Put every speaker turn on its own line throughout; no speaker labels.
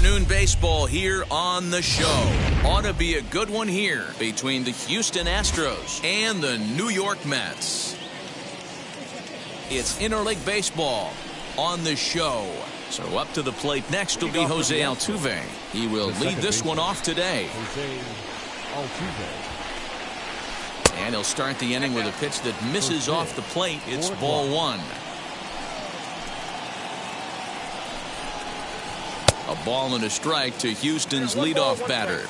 afternoon baseball here on the show. Ought to be a good one here between the Houston Astros and the New York Mets. It's interleague baseball on the show. So up to the plate next will be Jose Altuve. He will lead this one off today. And he'll start the inning with a pitch that misses off the plate. It's ball one. A ball and a strike to Houston's leadoff batter.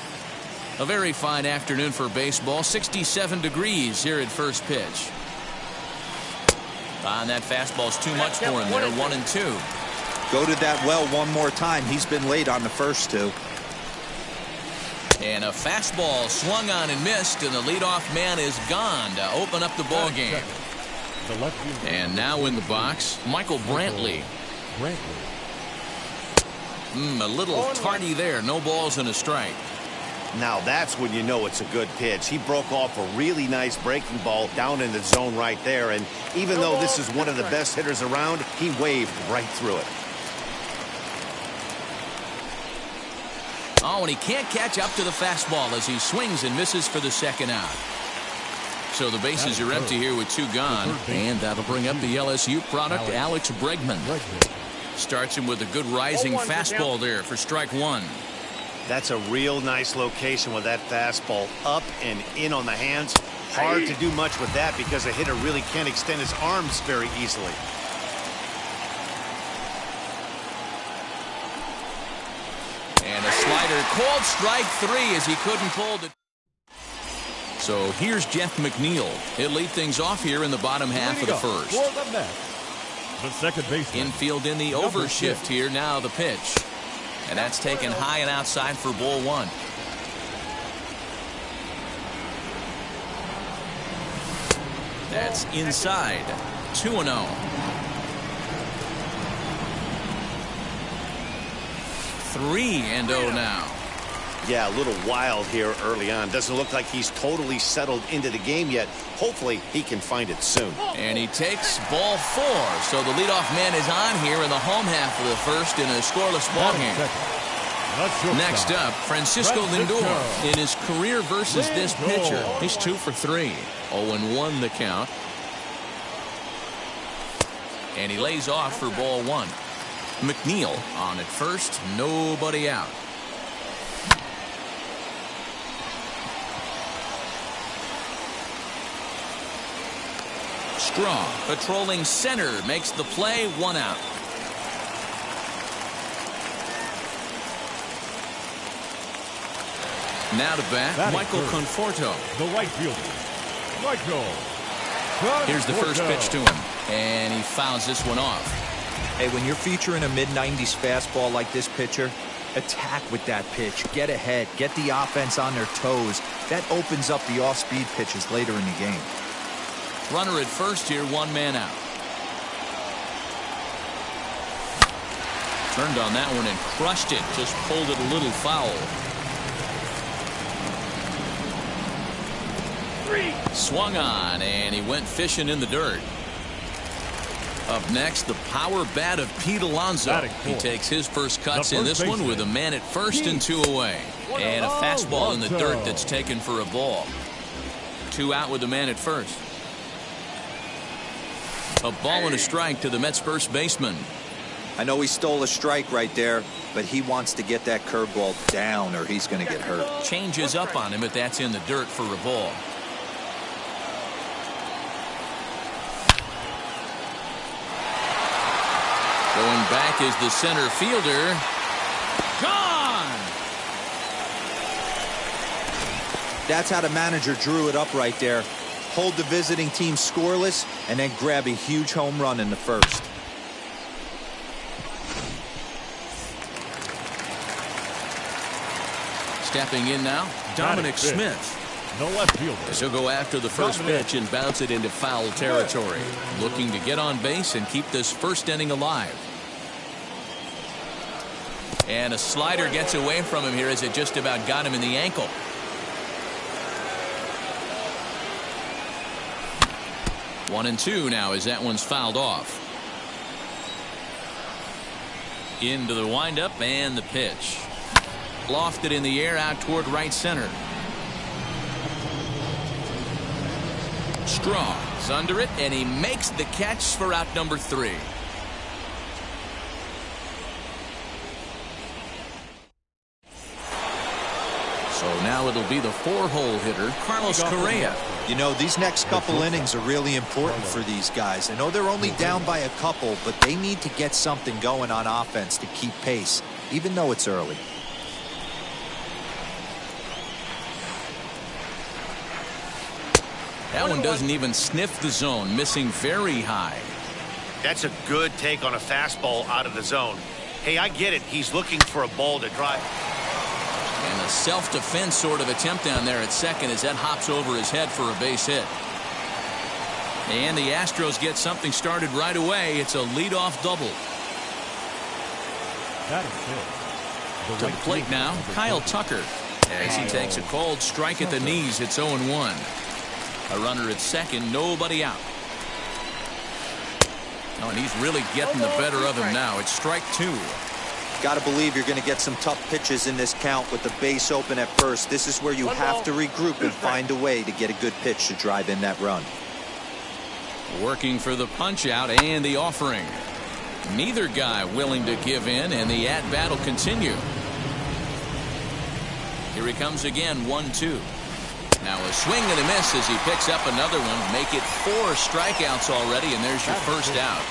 A very fine afternoon for baseball. 67 degrees here at first pitch. And that fastball's too much for him there. 1-2.
Go to that well one more time. He's been late on the first two.
And a fastball swung on and missed, and the leadoff man is gone to open up the ball game. And now in the box, Michael Brantley. A little tardy there. No balls and a strike.
Now that's when you know it's a good pitch. He broke off a really nice breaking ball down in the zone right there. And even though this is one of the best hitters around, he waved right through it.
Oh, and he can't catch up to the fastball as he swings and misses for the second out. So the bases are empty here with two gone. And that'll bring up the LSU product, Alex Bregman. Starts him with a good rising fastball there for strike one.
That's a real nice location with that fastball up and in on the hands. Hard to do much with that because a hitter really can't extend his arms very easily.
And a slider called strike three as he couldn't pull the. So here's Jeff McNeil. He'll lead things off here in the bottom half of the first.
The second baseman.
Infield in the overshift here. Now the pitch. And that's taken high and outside for ball one. That's inside. 2-0. 3-0 now.
Yeah, a little wild here early on. Doesn't look like he's totally settled into the game yet. Hopefully he can find it soon.
And he takes ball four. So the leadoff man is on here in the home half of the first in a scoreless ball game. Next up, Francisco Lindor. In his career versus this pitcher, he's 2 for 3. 0-1 the count. And he lays off for ball one. McNeil on at first. Nobody out. Straw patrolling center makes the play. 1 out. Now to bat, Michael Conforto.
The right fielder, Michael.
Here's the first pitch to him, and he fouls this one off.
Hey, when you're featuring a mid-90s fastball like this pitcher, attack with that pitch. Get ahead. Get the offense on their toes. That opens up the off-speed pitches later in the game.
Runner at first here, 1 man out. Turned on that one and crushed it. Just pulled it a little foul. Swung on, and he went fishing in the dirt. Up next, the power bat of Pete Alonso. He takes his first cuts in this one with a man at first and 2 away. And a fastball in the dirt that's taken for a ball. 2 out with the man at first. A ball and a strike to the Mets first baseman.
I know he stole a strike right there, but he wants to get that curveball down or he's going to get hurt.
Changes up on him, but that's in the dirt for a ball. Going back is the center fielder. Gone!
That's how the manager drew it up right there. Hold the visiting team scoreless and then grab a huge home run in the first.
Stepping in now, Dominic Smith.
The left fielder.
He'll go after the first pitch and bounce it into foul territory. Looking to get on base and keep this first inning alive. And a slider gets away from him here as it just about got him in the ankle. One and two now as that one's fouled off. Into the windup and the pitch. Lofted in the air out toward right center. Strong is under it, and he makes the catch for out number 3. So now it'll be the 4-hole hitter, Carlos Correa.
You know, these next couple innings are really important for these guys. I know they're only down by a couple, but they need to get something going on offense to keep pace, even though it's early.
That one doesn't even sniff the zone, missing very high.
That's a good take on a fastball out of the zone. Hey, I get it. He's looking for a ball to drive.
And a self-defense sort of attempt down there at second as that hops over his head for a base hit. And the Astros get something started right away. It's a leadoff double.
That is it.
To the plate now, Kyle Tucker. As he takes a cold strike at the knees, it's 0-1. A runner at second, nobody out. Oh, and he's really getting the better of him now. It's strike 2.
Got to believe you're going to get some tough pitches in this count with the base open at first. This is where you have to regroup and find a way to get a good pitch to drive in that run.
Working for the punch out and the offering. Neither guy willing to give in, and the at-bat will continue. Here he comes again, 1-2. Now a swing and a miss as he picks up another one. Make it 4 strikeouts already, and there's your first out.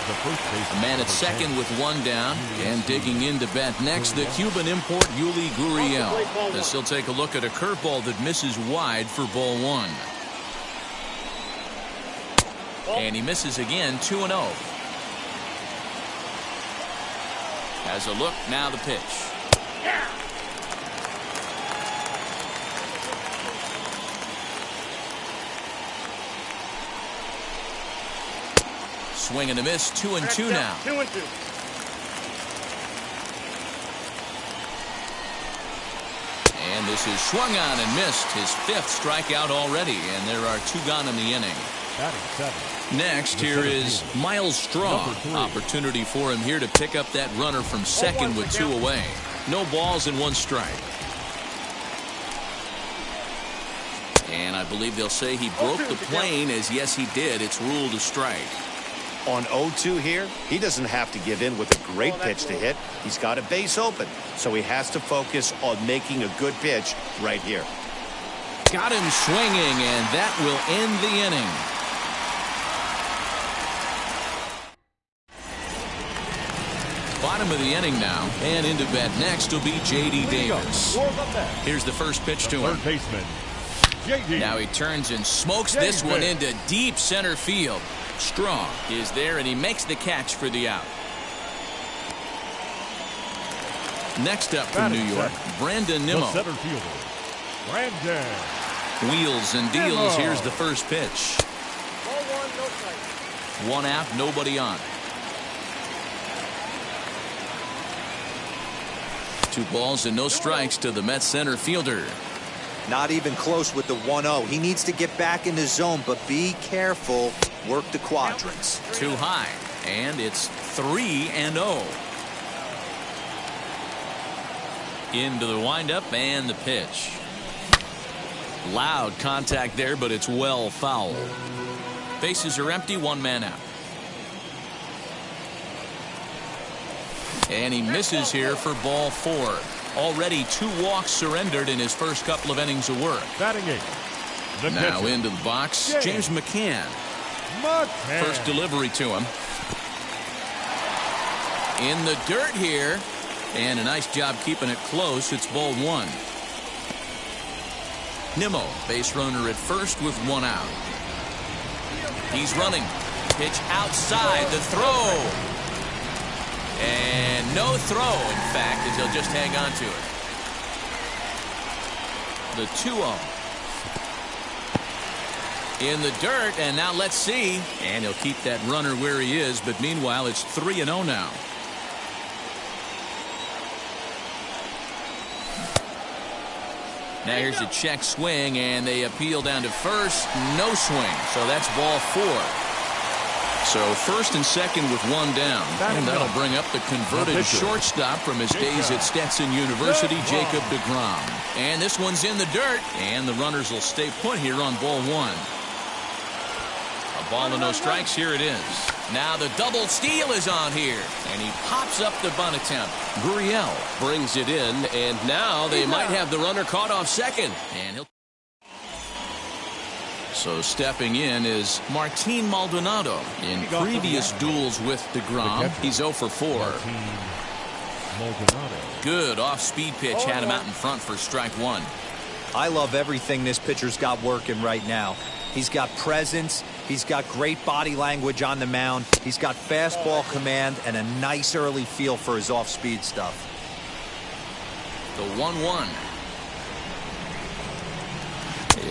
A man at second with 1 down, and digging in to bat next, the Cuban import Yuli Gurriel. As he'll take a look at a curveball that misses wide for ball 1. And he misses again, 2-0. Has a look, now the pitch. Swing and a miss, 2-2 now.
2-2.
And this is swung on and missed, his 5th strikeout already, and there are 2 gone in the inning. Next, here is Miles Straw. Opportunity for him here to pick up that runner from second with 2 away. No balls and 1 strike. And I believe they'll say he broke the plane, as yes he did. It's ruled a strike.
On 0-2 here, he doesn't have to give in with a great pitch to hit. He's got a base open, so he has to focus on making a good pitch right here.
Got him swinging, and that will end the inning. Bottom of the inning now, and into bat next will be J.D. Davis. Here's the first pitch to him.
Third baseman, J.D.
Now he turns and smokes this one into deep center field. Strong is there, and he makes the catch for the out. Next up from New York, Brandon Nimmo.
The center fielder, Brandon.
Wheels and deals.
Nimmo.
Here's the first pitch.
Ball 1, no strike.
1 out, nobody on. 2 balls and no strikes to the Mets center fielder.
Not even close with the 1-0. He needs to get back in the zone, but be careful. Work the quadrants.
Too high, and it's 3-0. Into the windup and the pitch. Loud contact there, but it's well foul. Bases are empty, 1 man out. And he misses here for ball 4. Already 2 walks surrendered in his first couple of innings of work.
Batting 8. The
Now
pitcher,
into the box, James Mccann.
Mccann.
First delivery to him. In the dirt here. And a nice job keeping it close. It's ball 1. Nimmo, base runner at first with 1 out. He's running. Pitch outside. The throw. And no throw, in fact, as he'll just hang on to it. The 2-0. In the dirt, and now let's see. And he'll keep that runner where he is, but meanwhile, it's 3-0 now. Now here's a check swing, and they appeal down to first. No swing, so that's ball 4. So first and second with one down. And that'll bring up the converted shortstop from his days at Stetson University, Jacob deGrom. And this one's in the dirt. And the runners will stay put here on ball one. A ball and no strikes. Here it is. Now the double steal is on here. And he pops up the bunt attempt. Gurriel brings it in. And now they might have the runner caught off second. And he'll... So stepping in is Martin Maldonado. In previous duels with deGrom, he's 0 for 4. Good off-speed pitch had him out in front for strike one.
I love everything this pitcher's got working right now. He's got presence. He's got great body language on the mound. He's got fastball command and a nice early feel for his off-speed stuff.
The 1-1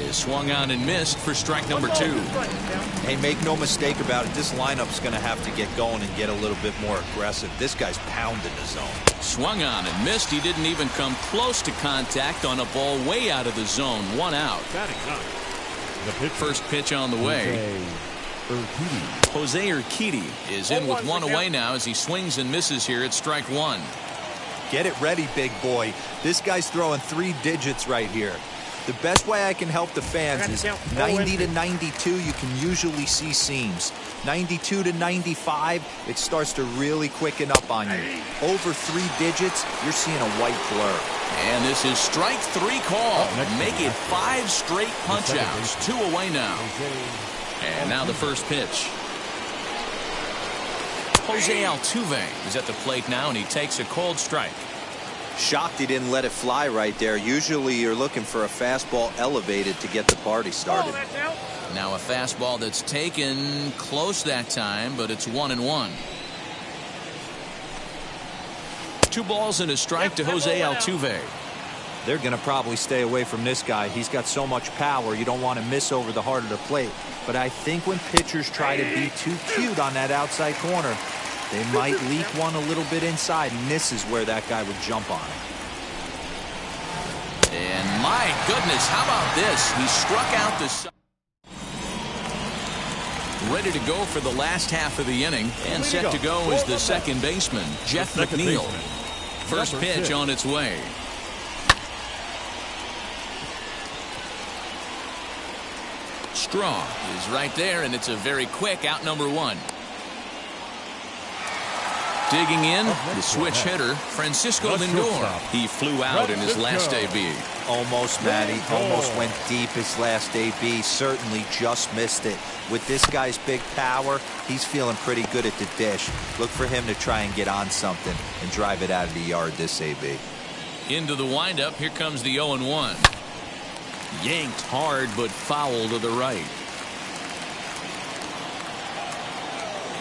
is swung on and missed for strike number 2.
Hey, make no mistake about it. This lineup's going to have to get going and get a little bit more aggressive. This guy's pounding the zone.
Swung on and missed. He didn't even come close to contact on a ball way out of the zone. 1 out. First pitch on the way. Jose Urquidy is in with 1 away now as he swings and misses here at strike 1.
Get it ready, big boy. This guy's throwing 3 digits right here. The best way I can help the fans is 90 to 92. You can usually see seams. 92 to 95, it starts to really quicken up on you. Over 3 digits, you're seeing a white blur.
And this is strike 3 call. Make it 5 straight punch-outs. 2 away now. And now the first pitch. Jose Altuve is at the plate now, and he takes a cold strike.
Shocked he didn't let it fly right there. Usually you're looking for a fastball elevated to get the party started.
Now a fastball that's taken close that time, but it's 1-1. 2 balls and a strike to Jose Altuve.
They're going to probably stay away from this guy. He's got so much power. You don't want to miss over the heart of the plate. But I think when pitchers try to be too cute on that outside corner, they might leak one a little bit inside, and this is where that guy would jump on it.
And my goodness, how about this? He struck out the side. Ready to go for the last half of the inning, and set to go is the second baseman, Jeff McNeil. First pitch on its way. Straw is right there, and it's a very quick out number 1. Digging in, the switch hitter, Francisco Lindor. He flew out in his last AB.
Almost, Matty. Almost went deep his last AB. Certainly just missed it. With this guy's big power, he's feeling pretty good at the dish. Look for him to try and get on something and drive it out of the yard this AB.
Into the windup, here comes the 0-1. Yanked hard, but foul to the right.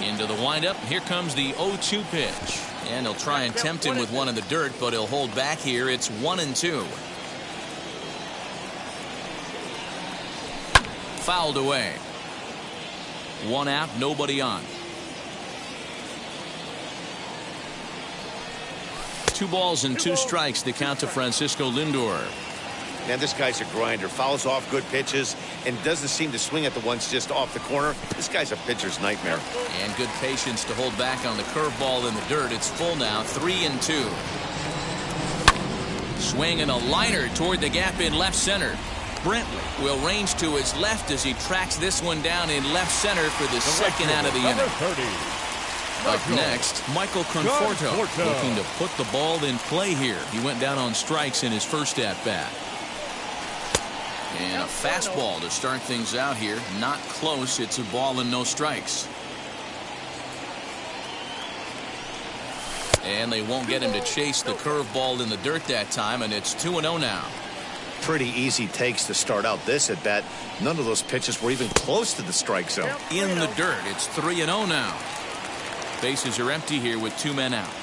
Into the windup, here comes the 0-2 pitch. And he'll try and tempt him with one in the dirt, but he'll hold back here. It's 1-2. Fouled away. 1 out, nobody on. 2 balls and 2 strikes, the count to Francisco Lindor.
Man, this guy's a grinder. Fouls off good pitches and doesn't seem to swing at the ones just off the corner. This guy's a pitcher's nightmare.
And good patience to hold back on the curveball in the dirt. It's full now, 3-2. Swing and a liner toward the gap in left center. Brentley will range to his left as he tracks this one down in left center for the second out of the inning. Up next, Michael Conforto looking to put the ball in play here. He went down on strikes in his first at-bat. And a fastball to start things out here. Not close. It's a ball and no strikes. And they won't get him to chase the curveball in the dirt that time, and it's 2-0 now.
Pretty easy takes to start out this at bat. None of those pitches were even close to the strike zone.
In the dirt, it's 3-0 now. Bases are empty here with 2 men out.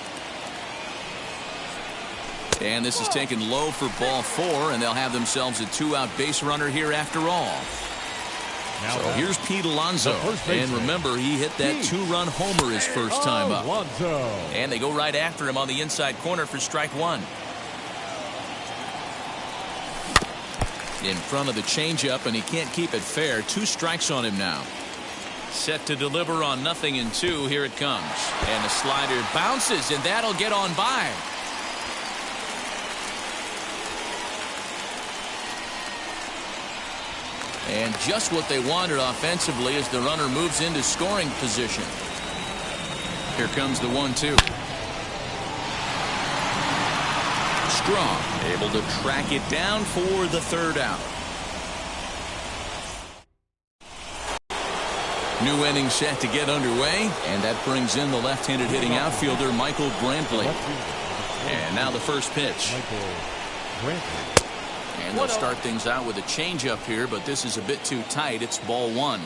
And this is taken low for ball 4, and they'll have themselves a 2-out base runner here after all. So here's Pete Alonso. And remember, he hit that 2-run homer his first time up. And they go right after him on the inside corner for strike 1. In front of the changeup, and he can't keep it fair. 2 strikes on him now. Set to deliver on 0-2. Here it comes. And the slider bounces, and that'll get on by. And just what they wanted offensively as the runner moves into scoring position. Here comes the 1-2. Strong able to track it down for the third out. New inning set to get underway, and that brings in the left-handed hitting outfielder Michael Brantley. And now the first pitch. And they'll start things out with a changeup here, but this is a bit too tight. It's ball one.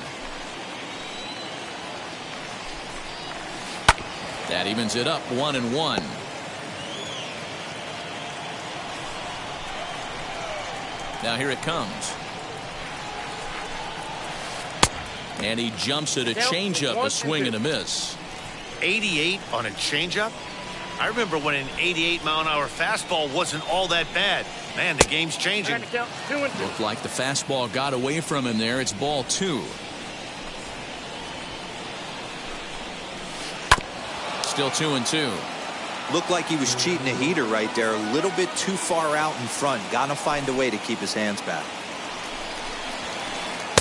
That evens it up 1-1. Now here it comes. And he jumps at a changeup, a swing and a miss.
88 on a changeup? I remember when an 88-mile-an-hour fastball wasn't all that bad. Man, the game's changing.
Looked like the fastball got away from him there. It's ball two. Still 2-2.
Looked like he was cheating a heater right there. A little bit too far out in front. Gotta find a way to keep his hands back.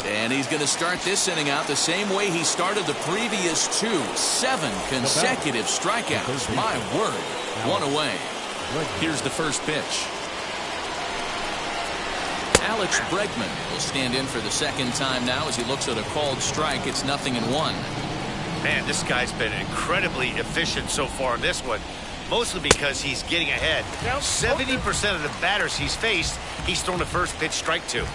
And he's going to start this inning out the same way he started the previous two. 7 consecutive strikeouts. My word. One away. Here's the first pitch. Alex Bregman will stand in for the second time now as he looks at a called strike. It's 0-1.
Man, this guy's been incredibly efficient so far in this one. Mostly because he's getting ahead. 70% of the batters he's faced, he's thrown the first pitch strike to.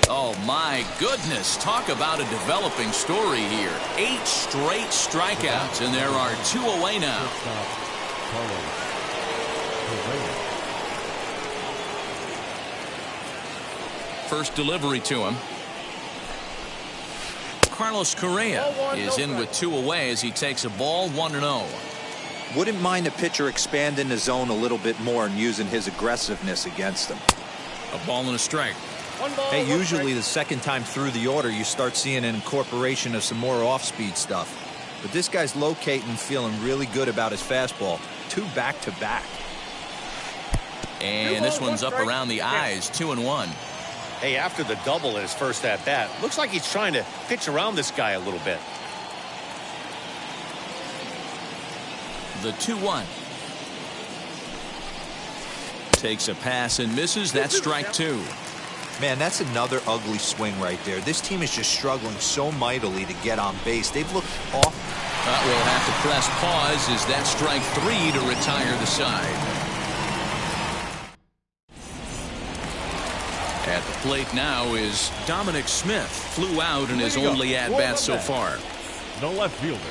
Oh, my goodness. Talk about a developing story here. 8 straight strikeouts, and there are 2 away now. First delivery to him. Carlos Correa is in with 2 away as he takes a ball 1-0.
Wouldn't mind a pitcher expanding the zone a little bit more and using his aggressiveness against them.
A ball and a strike.
Hey, usually the second time through the order you start seeing an incorporation of some more off-speed stuff. But this guy's locating, feeling really good about his fastball. 2 back-to-back.
And this one's up around the eyes. 2-1.
Hey, after the double in his first at-bat, looks like he's trying to pitch around this guy a little bit.
The 2-1. Takes a pass and misses. That's strike 2.
Man, that's another ugly swing right there. This team is just struggling so mightily to get on base. They've looked off.
We'll have to press pause as that strike 3 to retire the side. At the plate now is Dominic Smith. Flew out in his only at-bat so far.
The left fielder,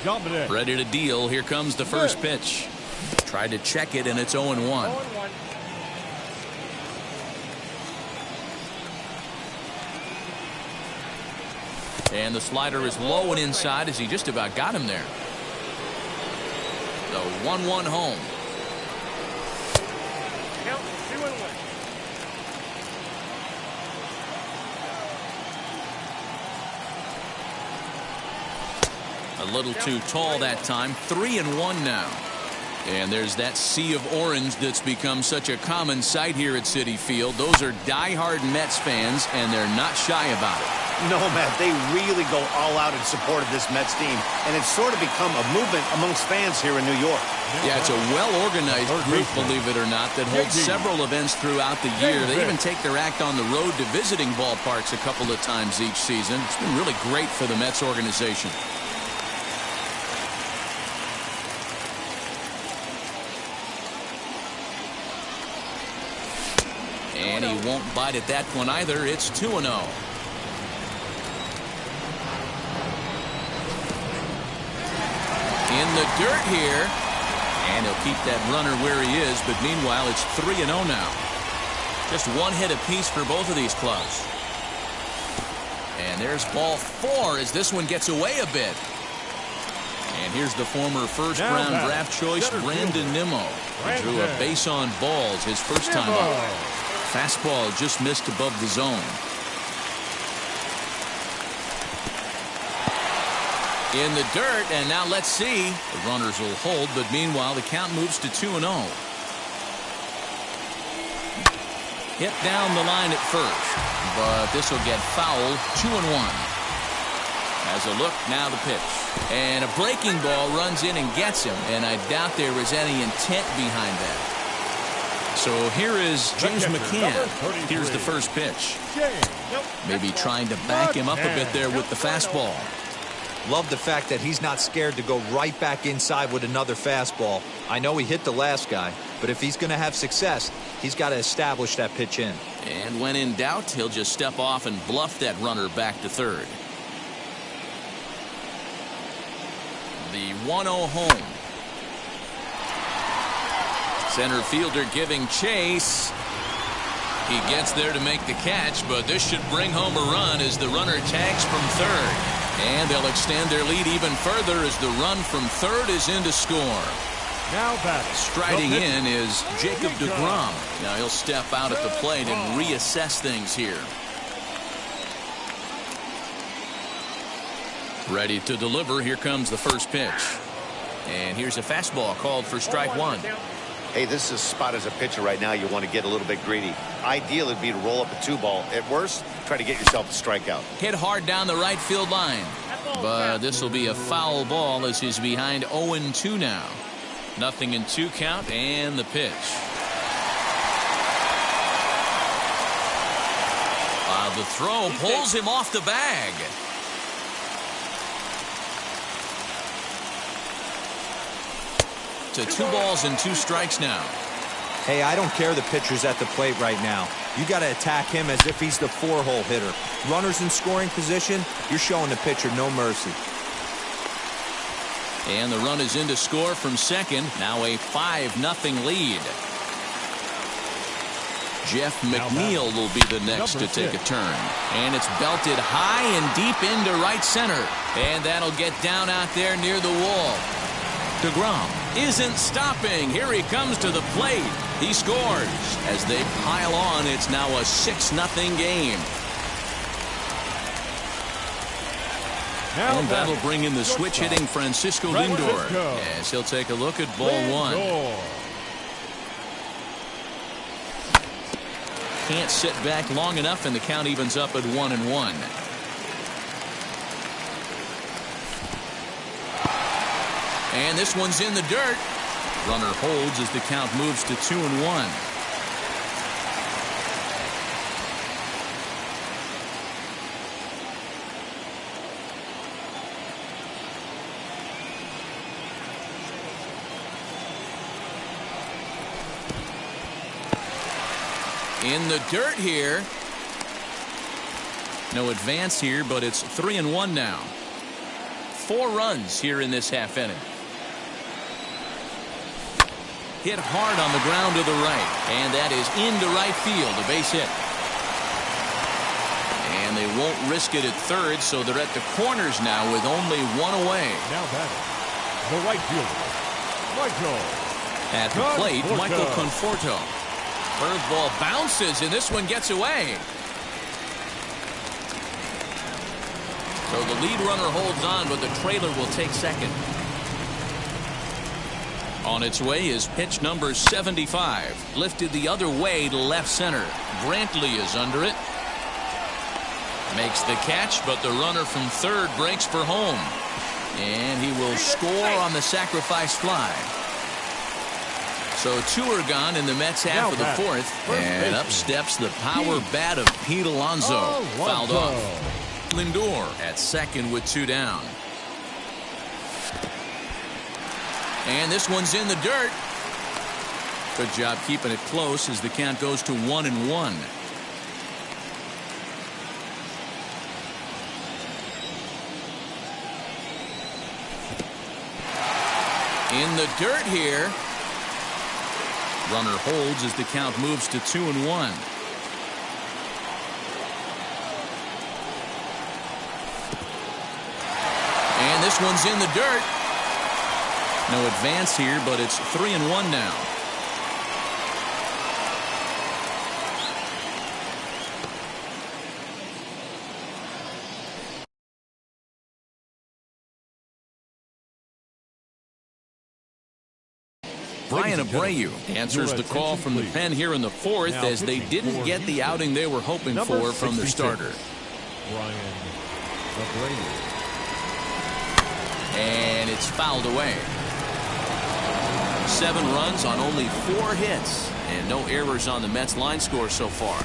Dominic.
Ready to deal. Here comes the first pitch. Tried to check it, and it's 0-1. And the slider is low and inside as he just about got him there. The 1-1 home. A little too tall that time. 3-1 now. And there's that sea of orange that's become such a common sight here at Citi Field. Those are diehard Mets fans, and they're not shy about it.
No, Matt, they really go all out in support of this Mets team, and it's sort of become a movement amongst fans here in New York.
Yeah, it's a well-organized group, believe it or not, that holds several events throughout the year. They even take their act on the road to visiting ballparks a couple of times each season. It's been really great for the Mets organization. And he won't bite at that one either. It's 2-0. In the dirt here. And he'll keep that runner where he is. But meanwhile, it's 3-0 now. Just 1 hit apiece for both of these clubs. And there's ball 4 as this one gets away a bit. And here's the former first-round draft choice, Brandon Nimmo. He drew a base on balls his first time up. Fastball just missed above the zone. In the dirt, and now let's see. The runners will hold, but meanwhile the count moves to 2-0. Hit down the line at first, but this will get fouled. 2-1. As a look, now the pitch. And a breaking ball runs in and gets him, and I doubt there was any intent behind that. So here is James Mccann. Here's the first pitch. Maybe trying to back him up a bit there with the fastball.
Love the fact that he's not scared to go right back inside with another fastball. I know he hit the last guy, but if he's going to have success, he's got to establish that pitch in.
And when in doubt, he'll just step off and bluff that runner back to third. The 1-0 home. Center fielder giving chase. He gets there to make the catch, but this should bring home a run as the runner tags from third. And they'll extend their lead even further as the run from third is in to score.
Now batting.
Striding in is Jacob deGrom. Now he'll step out at the plate and reassess things here. Ready to deliver. Here comes the first pitch. And here's a fastball called for strike one.
Hey, this is a spot as a pitcher right now. You want to get a little bit greedy. Ideal would be to roll up a 2-ball. At worst, try to get yourself a strikeout.
Hit hard down the right field line. But this will be a foul ball as he's behind 0-2 now. 0-2 count and the pitch. The throw pulls him off the bag. To 2 balls and 2 strikes now.
Hey, I don't care the pitcher's at the plate right now. You got to attack him as if he's the 4-hole hitter. Runners in scoring position, you're showing the pitcher no mercy.
And the run is in to score from second. Now a 5-0 lead. Jeff McNeil will be the next to take a turn. And it's belted high and deep into right center. And that'll get down out there near the wall. deGrom isn't stopping. Here he comes to the plate. He scores. As they pile on, it's now a 6-0 game. And that'll bring in the switch-hitting Francisco Lindor. As he'll take a look at ball one. Can't sit back long enough, and the count evens up at 1-1. And this one's in the dirt. Runner holds as the count moves to 2-1. In the dirt here. No advance here, but it's 3-1 now. 4 runs here in this half inning. Hit hard on the ground to the right, and that is into right field, a base hit. And they won't risk it at third, so they're at the corners now with only 1 away.
Now batting, the right fielder, Michael.
At the plate, Michael Conforto. Curveball bounces, and this one gets away. So the lead runner holds on, but the trailer will take second. On its way is pitch number 75. Lifted the other way to left center. Brantley is under it. Makes the catch, but the runner from third breaks for home. And he will score on the sacrifice fly. So 2 are gone in the Mets half of the fourth. And up steps the power bat of Pete Alonso. Fouled off. Lindor at second with 2 down. And this one's in the dirt. Good job keeping it close as the count goes to 1-1. In the dirt here. Runner holds as the count moves to 2-1. And this one's in the dirt. No advance here, but it's 3-1 now. Brian Abreu answers the call from the pen here in the fourth as they didn't get the outing they were hoping for from their starter.
Brian Abreu.
And it's fouled away. 7 runs on only 4 hits and no errors on the Mets line score so far.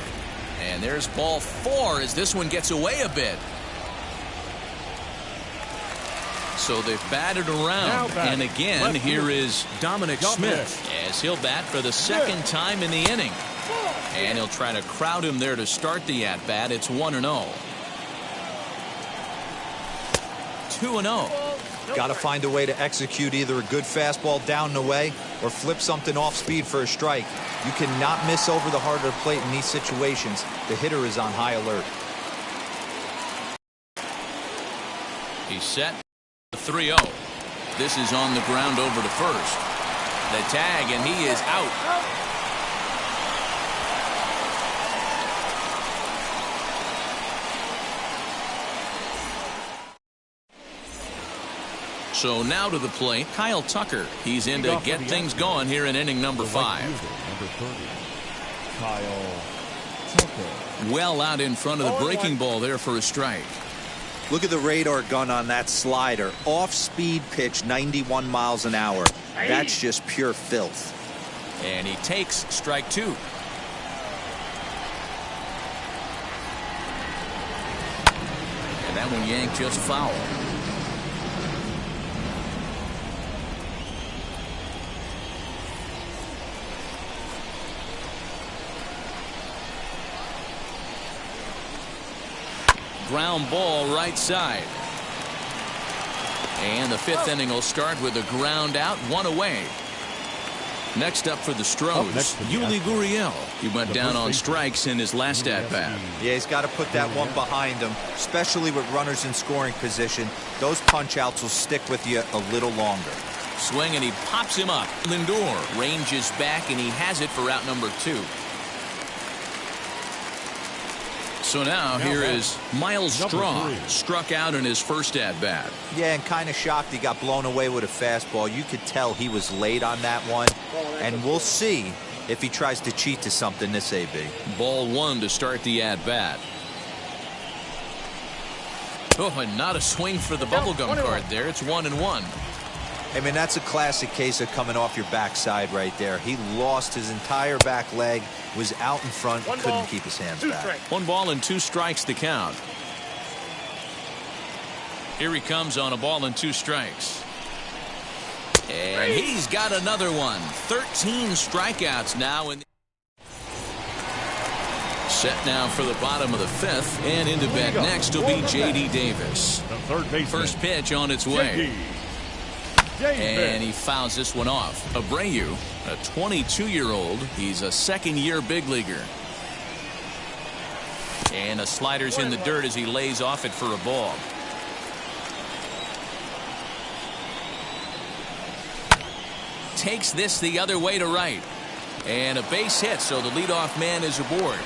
And there's ball 4 as this one gets away a bit. So they've batted around. And again, here is Dominic Smith as he'll bat for the second time in the inning. And he'll try to crowd him there to start the at-bat. It's 1-0. 2-0.
Got to find a way to execute either a good fastball down and away or flip something off speed for a strike. You cannot miss over the harder plate in these situations. The hitter is on high alert.
He's set. 3-0. This is on the ground over to first. The tag, and he is out. So now to the plate, Kyle Tucker. He's in to get things going here in inning number 5.
Number 30, Kyle Tucker.
Well out in front of the breaking ball there for a strike.
Look at the radar gun on that slider. Off-speed pitch, 91 miles an hour. That's just pure filth.
And he takes strike 2. And that one yanked just foul. Ground ball right side. And the 5th inning will start with a ground out, 1 away. Next up for the Stros, Yuli Gurriel. He went down on strikes in his last at-bat.
Yeah, he's got to put that one behind him, especially with runners in scoring position. Those punch-outs will stick with you a little longer.
Swing, and he pops him up. Lindor ranges back, and he has it for out number 2. So now here is Miles Straw, struck out in his first at-bat.
Yeah, and kind of shocked he got blown away with a fastball. You could tell he was late on that one, and we'll see if he tries to cheat to something this AB.
Ball 1 to start the at-bat. Oh, and not a swing for the bubblegum card there. It's 1-1.
I mean, that's a classic case of coming off your backside right there. He lost his entire back leg, was out in front, couldn't keep his hands back.
1 ball and 2 strikes to count. Here he comes on a ball and 2 strikes. And he's got another one. 13 strikeouts now. Set now for the bottom of the 5th, and into bat next will be J.D. Davis. First pitch on its way. And he fouls this one off. Abreu, a 22-year-old. He's a second-year big leaguer. And the slider's in the dirt as he lays off it for a ball. Takes this the other way to right. And a base hit, so the leadoff man is aboard.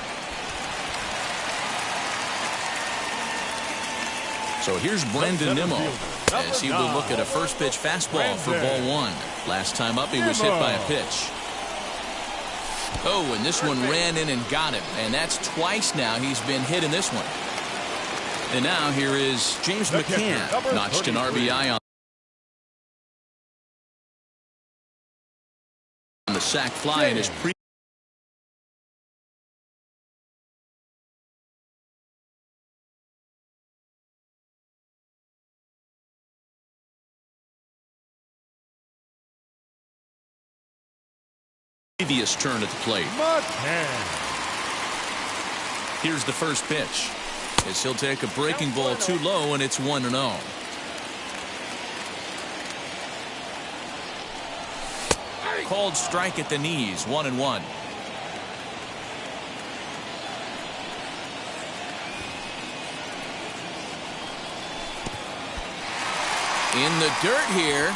So here's Brendan Nimmo as he will look at a first pitch fastball for ball 1. Last time up he was hit by a pitch. Oh, and this one ran in and got him. And that's twice now he's been hit in this one. And now here is James Mccann, notched an RBI on the sac fly in his previous turn at the plate. Here's the first pitch as he'll take a breaking ball too low, and it's 1-0. Called strike at the knees, 1-1. In the dirt here.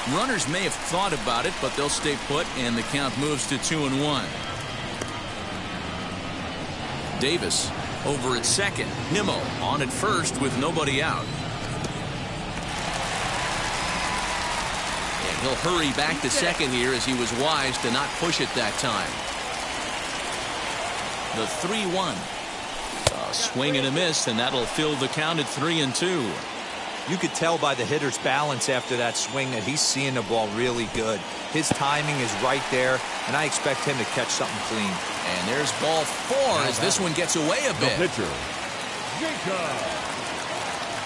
Runners may have thought about it, but they'll stay put, and the count moves to 2-1. Davis over at second. Nimmo on at first with nobody out. And he'll hurry back to second here as he was wise to not push it that time. The 3-1. A swing and a miss, and that'll fill the count at 3-2.
You could tell by the hitter's balance after that swing that he's seeing the ball really good. His timing is right there, and I expect him to catch something clean.
And there's ball 4 as this one gets away a bit.
The pitcher, Jacob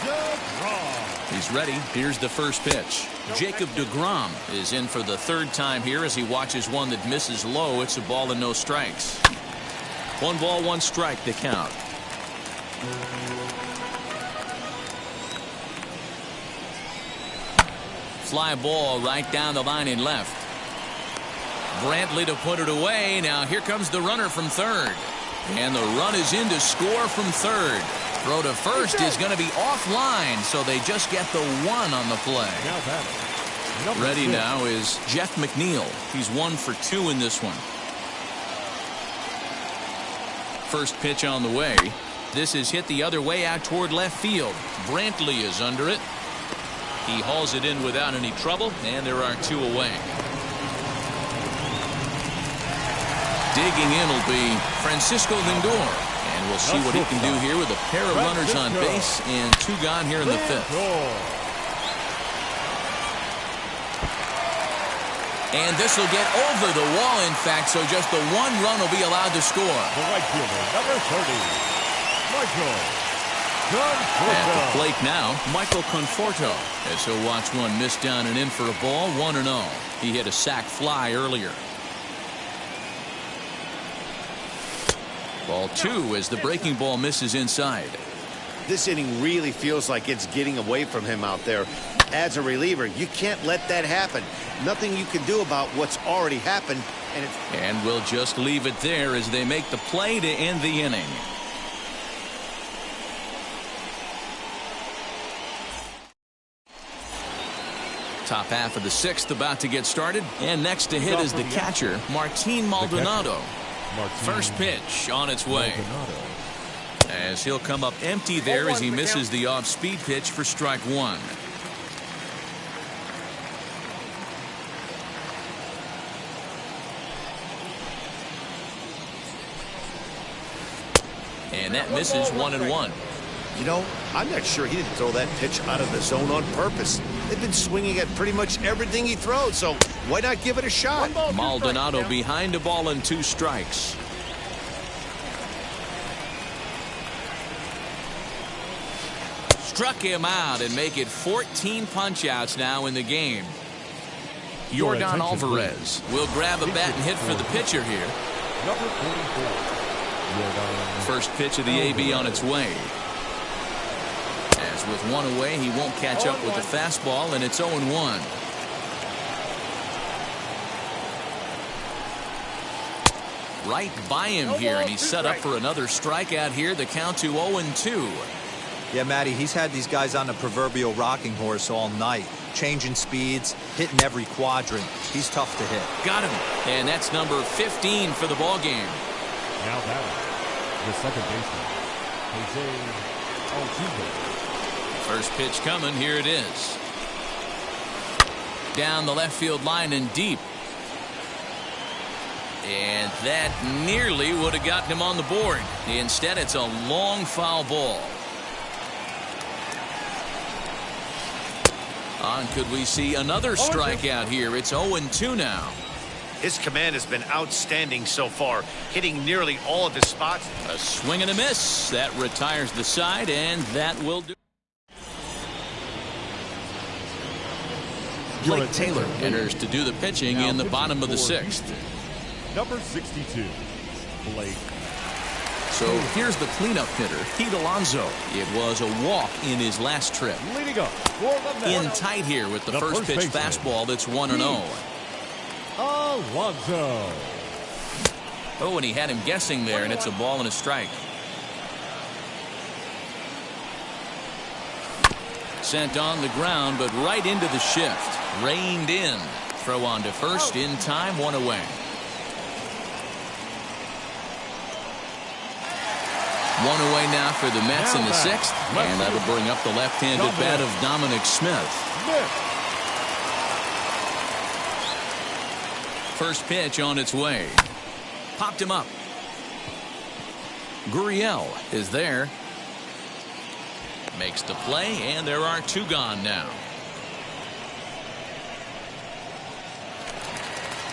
DeGrom.
He's ready. Here's the first pitch. Jacob DeGrom is in for the third time here as he watches one that misses low. It's a ball and no strikes. 1 ball, 1 strike to count. Fly ball right down the line in left. Brantley to put it away. Now here comes the runner from third. And the run is in to score from third. Throw to first is going to be offline, so they just get the 1 on the play. Ready now is Jeff McNeil. He's 1 for 2 in this one. First pitch on the way. This is hit the other way out toward left field. Brantley is under it. He hauls it in without any trouble, and there are 2 away. Digging in will be Francisco Lindor, and we'll see what he can do here with a pair of runners on base and 2 gone here in the 5th. And this will get over the wall, in fact, so just the 1 run will be allowed to score.
The right fielder, number 30, Michael.
At the plate now, Michael Conforto, as he'll watch one miss down and in for a ball. 1-0. He hit a sac fly earlier. Ball 2 as the breaking ball misses inside.
This inning really feels like it's getting away from him out there. As a reliever, you can't let that happen. Nothing you can do about what's already happened.
And we'll just leave it there as they make the play to end the inning. Top half of the 6th about to get started, and next to hit is the catcher, Martin Maldonado. First pitch on its way. As he'll come up empty there as he misses the off-speed pitch for strike 1. And that misses 1-1.
You know, I'm not sure he didn't throw that pitch out of the zone on purpose. They've been swinging at pretty much everything he throws, so why not give it a shot?
Maldonado behind a ball and 2 strikes. Struck him out and make it 14 punch-outs now in the game. Yordan Alvarez will grab a bat and hit for the pitcher here.
Number 44.
First pitch of the AB on its way. As with 1 away, he won't catch up with the fastball, and it's 0-1. Right by him here, and he's set up for another strikeout here. The count to 0-2.
Yeah, Matty, he's had these guys on the proverbial rocking horse all night. Changing speeds, hitting every quadrant. He's tough to hit.
Got him. And that's number 15 for the ball game.
Now batting, the second baseman, Altuve.
First pitch coming. Here it is. Down the left field line and deep. And that nearly would have gotten him on the board. Instead, it's a long foul ball. On could we see another strikeout here? It's 0-2 now.
His command has been outstanding so far, hitting nearly all of his spots.
A swing and a miss. That retires the side, and that will do. Blake Taylor enters to do the pitching in the bottom of the 6th.
Number 62, Blake.
So here's the cleanup hitter, Pete Alonso. It was a walk in his last trip.
Leading up for the
in tight here with the first pitch fastball. That's 1-0.
Alonso.
Oh, and he had him guessing there, and it's a ball and a strike. Sent on the ground, but right into the shift. Reined in. Throw on to first in time, one away. One away now for the Mets in the sixth, and that'll bring up the left-handed bat of Dominic Smith. First pitch on its way. Popped him up. Gurriel is there. Makes the play, and there are two gone now.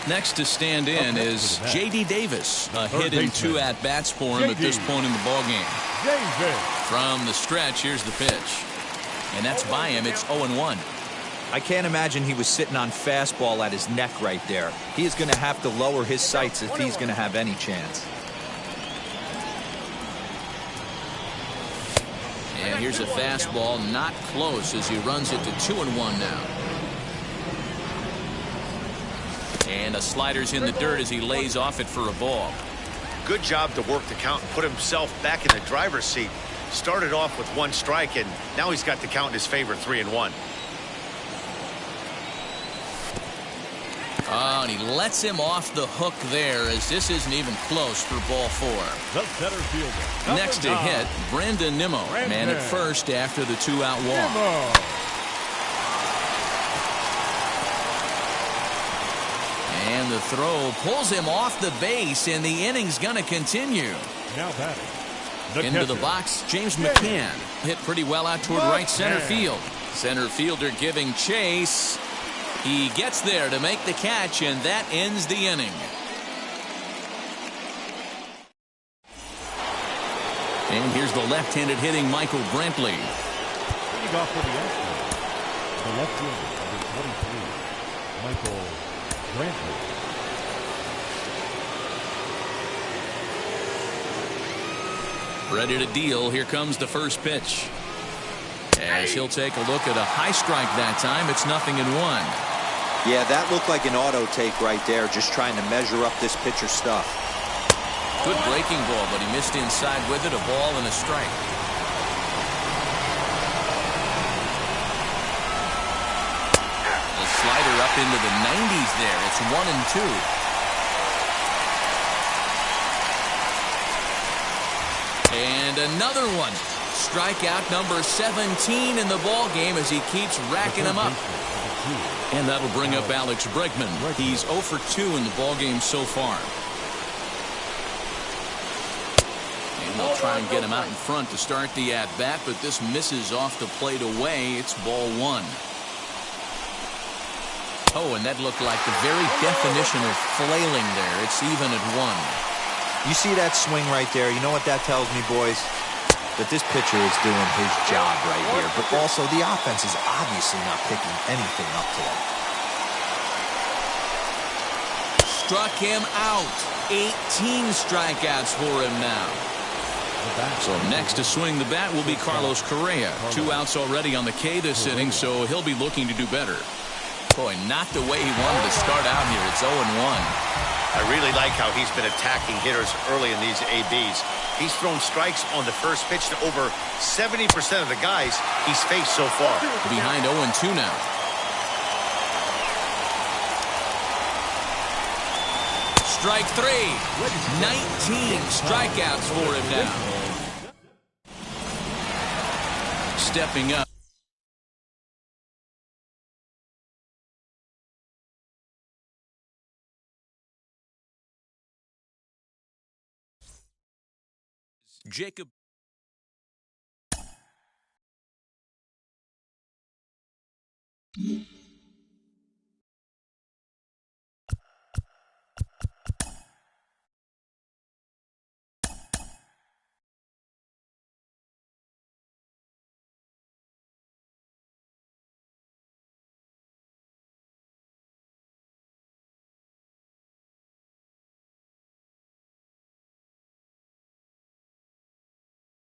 Next to stand in is J.D. Davis. A hit and two at-bats for him at this point in the ballgame. From the stretch, here's the pitch. And that's by him. It's 0-1.
I can't imagine he was sitting on fastball at his neck right there. He is going to have to lower his sights if he's going to have any chance.
And here's a fastball, not close, as he runs it to 2-1 now. And a slider's in the dirt as he lays off it for a ball.
Good job to work the count and put himself back in the driver's seat. Started off with one strike, and now he's got the count in his favor, 3-1.
Oh, and he lets him off the hook there, as this isn't even close for ball four.
The center fielder.
Next to hit, Brandon Nimmo. Man at first after the two-out walk. And the throw pulls him off the base, and the inning's going to continue.
Now batting.
Into the box, James Mccann. Hit pretty well out toward right center field. Center fielder giving chase. He gets there to make the catch, and that ends the inning. And here's the left-handed hitting Michael Brantley.
Leading off for the Astros, the left fielder, number 23, Michael Brantley.
Ready to deal. Here comes the first pitch. As he'll take a look at a high strike that time. It's 0-1.
Yeah, that looked like an auto take right there, just trying to measure up this pitcher's stuff.
Good breaking ball, but he missed inside with it. A ball and a strike. The slider up into the 90s there. It's 1-2. And another one. Strikeout number 17 in the ball game as he keeps racking them up. And that'll bring up Alex Bregman. He's 0 for 2 in the ball game so far. And they'll try and get him out in front to start the at-bat, but this misses off the plate away. It's ball one. Oh, and that looked like the very definition of flailing there. It's even at 1.
You see that swing right there? You know what that tells me, boys? That this pitcher is doing his job right here, but also the offense is obviously not picking anything up today.
Struck him out. 18 strikeouts for him now. So next to swing the bat will be Carlos Correa. 2 outs already on the K this inning, so he'll be looking to do better. Boy, not the way he wanted to start out here. It's 0-1.
I really like how he's been attacking hitters early in these ABs. He's thrown strikes on the first pitch to over 70% of the guys he's faced so far.
Behind 0-2 now. Strike 3. 19 strikeouts for him now. Stepping up. Jacob.